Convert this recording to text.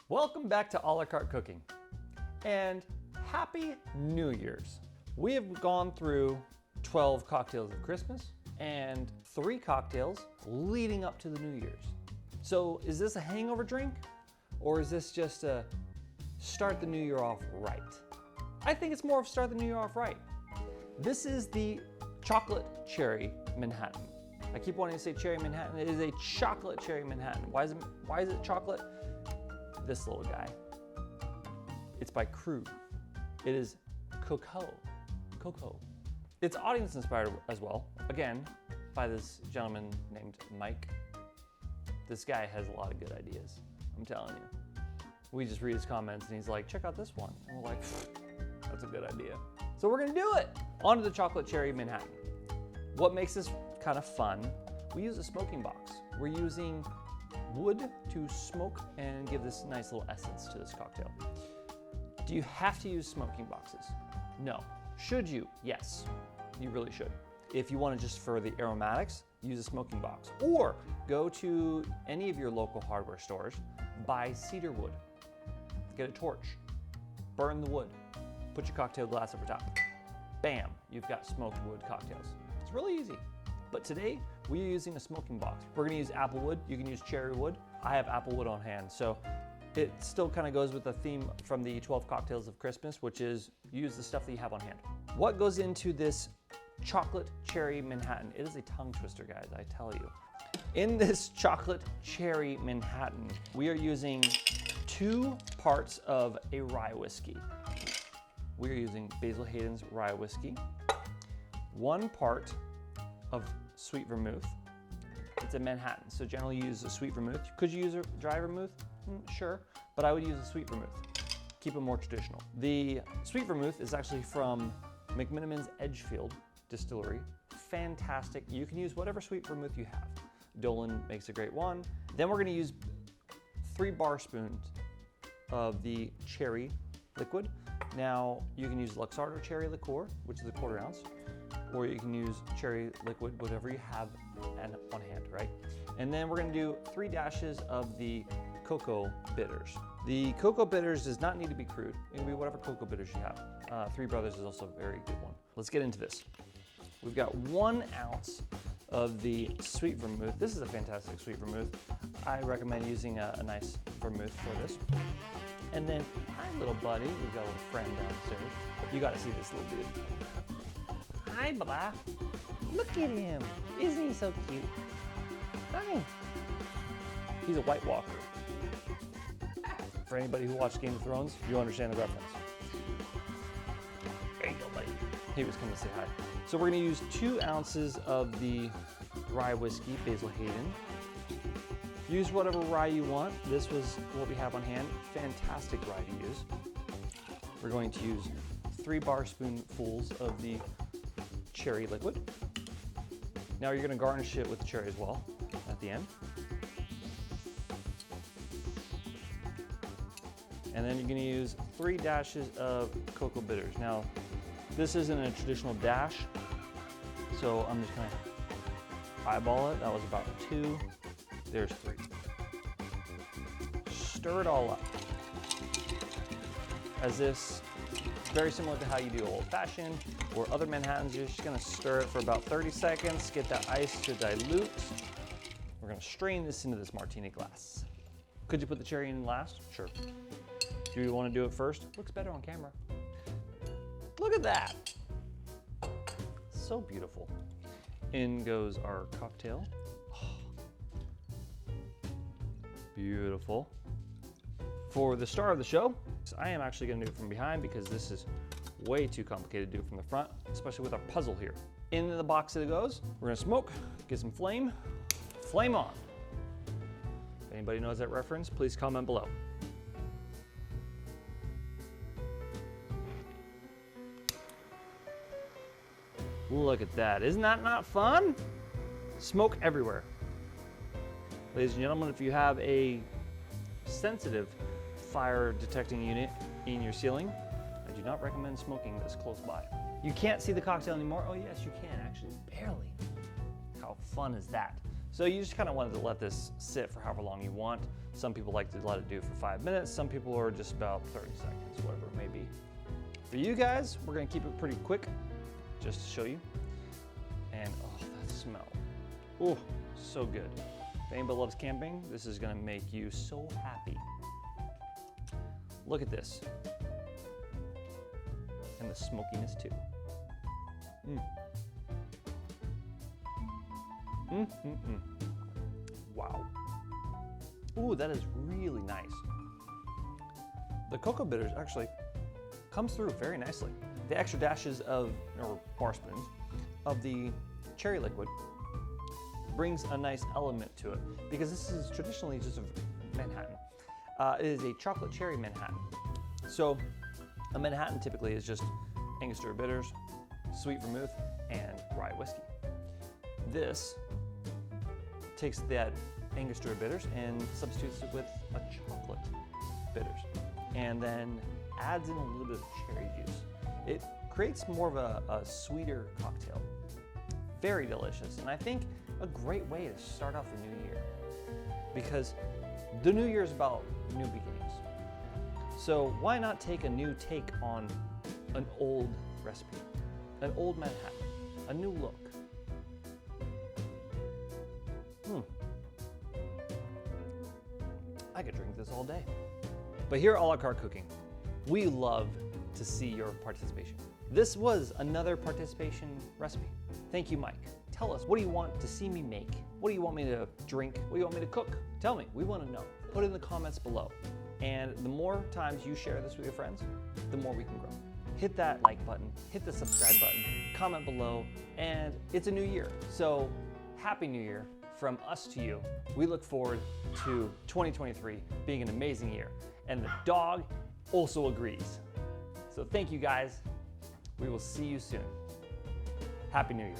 Welcome back to A La Carte Cooking, and Happy New Year's. We have gone through 12 cocktails of Christmas and 3 cocktails leading up to the New Year's. So is this a hangover drink, or is this just a start the new year off right? I think it's more of start the new year off right. This is the chocolate cherry Manhattan. I keep wanting to say cherry Manhattan. It is a chocolate cherry Manhattan. Why is it chocolate? This little guy. It's by Crew. It is cocoa. It's audience inspired as well. Again, by this gentleman named Mike. This guy has a lot of good ideas, I'm telling you. We just read his comments and he's like, check out this one. And we're like, that's a good idea. So we're gonna do it. On to the chocolate cherry Manhattan. What makes this kind of fun? We use a smoking box. We're using wood to smoke and give this nice little essence to this cocktail. Do you have to use smoking boxes? No. Should you? Yes, you really should. If you want to just for the aromatics, use a smoking box. Or go to any of your local hardware stores, buy cedar wood. Get a torch, burn the wood, put your cocktail glass over top. Bam, you've got smoked wood cocktails. It's really easy. But today, we're using a smoking box. We're gonna use apple wood, you can use cherry wood. I have apple wood on hand, so it still kind of goes with the theme from the 12 cocktails of Christmas, which is use the stuff that you have on hand. What goes into this chocolate cherry Manhattan? It is a tongue twister, guys, I tell you. In this chocolate cherry Manhattan, we are using 2 parts of a rye whiskey. We're using Basil Hayden's rye whiskey, 1 part of sweet vermouth. It's a Manhattan, so generally you use a sweet vermouth. Could you use a dry vermouth? Sure, but I would use a sweet vermouth. Keep it more traditional. The sweet vermouth is actually from McMenamin's Edgefield Distillery. Fantastic. You can use whatever sweet vermouth you have. Dolan makes a great one. Then we're gonna use 3 bar spoons of the cherry liquid. Now, you can use luxardo cherry liqueur, which is a 1/4 ounce, or you can use cherry liquid, whatever you have on hand, right? And then we're gonna do 3 dashes of the cocoa bitters. The cocoa bitters does not need to be crude. It can be whatever cocoa bitters you have. Three Brothers is also a very good one. Let's get into this. We've got 1 ounce of the sweet vermouth. This is a fantastic sweet vermouth. I recommend using a nice vermouth for this. And then, hi little buddy, we've got a little friend downstairs. You gotta see this little dude. Hi, Baba. Look at him. Isn't he so cute? Hi. He's a White Walker. For anybody who watched Game of Thrones, you understand the reference. There you go, buddy. He was coming to say hi. So we're gonna use 2 ounces of the rye whiskey, Basil Hayden. Use whatever rye you want. This was what we have on hand. Fantastic rye to use. We're going to use 3 bar spoonfuls of the cherry liquid. Now you're gonna garnish it with cherry as well at the end. And then you're gonna use 3 dashes of cocoa bitters. Now, this isn't a traditional dash, so I'm just gonna eyeball it. That was about 2, there's 3. Stir it all up. As this, very similar to how you do old fashioned or other Manhattans, you're just gonna stir it for about 30 seconds, get that ice to dilute. We're gonna strain this into this Martini glass. Could you put the cherry in last? Sure. Do you wanna do it first? Looks better on camera. Look at that. So beautiful. In goes our cocktail. Oh. Beautiful. For the star of the show, I am actually gonna do it from behind because this is way too complicated to do from the front, especially with our puzzle here. Into the box it goes. We're gonna smoke, get some flame. Flame on. If anybody knows that reference, please comment below. Look at that, isn't that not fun? Smoke everywhere. Ladies and gentlemen, if you have a sensitive fire detecting unit in your ceiling, I do not recommend smoking this close by. You can't see the cocktail anymore? Oh yes, you can actually, barely. How fun is that? So you just kind of wanted to let this sit for however long you want. Some people like to let it do for 5 minutes. Some people are just about 30 seconds, whatever it may be. For you guys, we're gonna keep it pretty quick, just to show you. And oh, that smell. Oh, so good. If anybody loves camping, this is gonna make you so happy. Look at this. And the smokiness too. Wow. Ooh, that is really nice. The cocoa bitters actually comes through very nicely. The extra dashes of, or bar spoons, of the cherry liquid brings a nice element to it because this is traditionally just a Manhattan. It is a chocolate cherry Manhattan. So a Manhattan typically is just Angostura bitters, sweet vermouth, and rye whiskey. This takes that Angostura bitters and substitutes it with a chocolate bitters, and then adds in a little bit of cherry juice. It creates more of a sweeter cocktail. Very delicious, and I think a great way to start off the new year, because the new year is about new beginnings. So why not take a new take on an old recipe, an old Manhattan, a new look? I could drink this all day. But here at A La Carte Cooking, we love to see your participation. This was another participation recipe. Thank you, Mike. Tell us, what do you want to see me make? What do you want me to drink? What do you want me to cook? Tell me, we want to know. Put it in the comments below. And the more times you share this with your friends, the more we can grow. Hit that like button, hit the subscribe button, comment below, and it's a new year. So Happy New Year from us to you. We look forward to 2023 being an amazing year. And the dog also agrees. So thank you guys. We will see you soon. Happy New Year's.